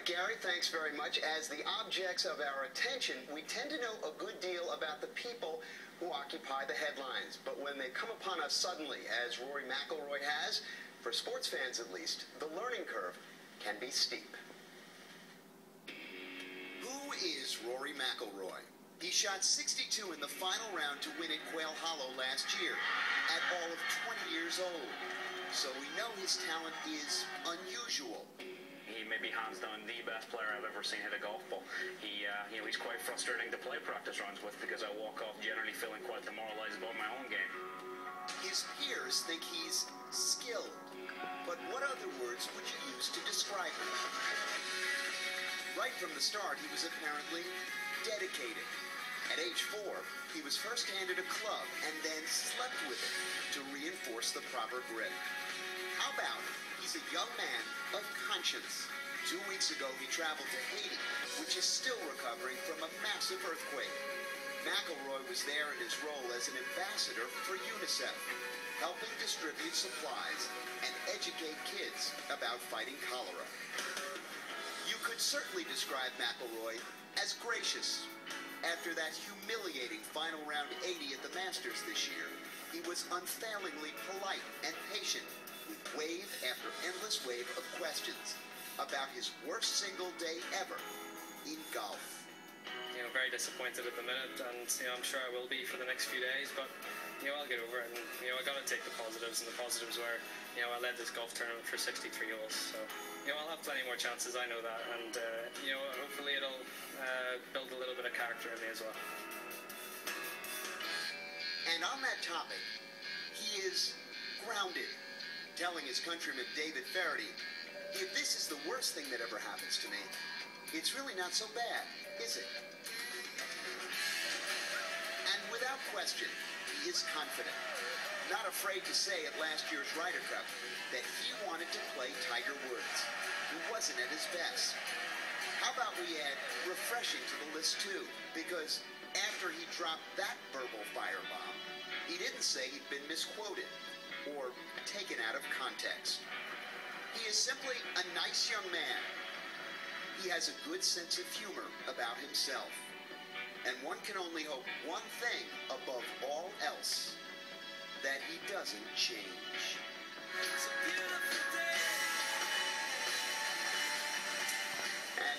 right, Gary, thanks very much. As the objects of our attention, we tend to know a good deal about the people who occupy the headlines. But when they come upon us suddenly, as Rory McIlroy has, for sports fans at least, the learning curve can be steep. Who is Rory McIlroy? He shot 62 in the final round to win at Quail Hollow last year, at all of 20 years old. So we know his talent is unusual. He may be hands down the best player I've ever seen hit a golf ball. He's quite frustrating to play practice rounds with because I walk off generally feeling quite demoralized about my own game. His peers think he's skilled, but what other words would you use to describe him? Right from the start, he was apparently dedicated. At age 4, he was first handed a club and then slept with it to reinforce the proper grip. How about he's a young man of conscience? 2 weeks ago, he traveled to Haiti, which is still recovering from a massive earthquake. McIlroy was there in his role as an ambassador for UNICEF, helping distribute supplies and educate kids about fighting cholera. You could certainly describe McIlroy as gracious. After that humiliating final round 80 at the Masters this year, he was unfailingly polite and patient, with wave after endless wave of questions about his worst single day ever in golf. Very disappointed at the minute, and I'm sure I will be for the next few days, but I'll get over it, and I got to take the positives, and the positives were I led this golf tournament for 63 holes, so I'll have plenty more chances, I know that, and hopefully it'll build a little bit of character in me as well. And on that topic, he is grounded, telling his countryman David Faraday, if this is the worst thing that ever happens to me, it's really not so bad, is it? And without question, he is confident, not afraid to say at last year's Ryder Cup that he wanted to play Tiger Woods, who wasn't at his best. How about we add refreshing to the list too, because after he dropped that verbal firebomb, he didn't say he'd been misquoted or taken out of context. He is simply a nice young man. He has a good sense of humor about himself. And one can only hope one thing above all else, that he doesn't change. It's a beautiful day.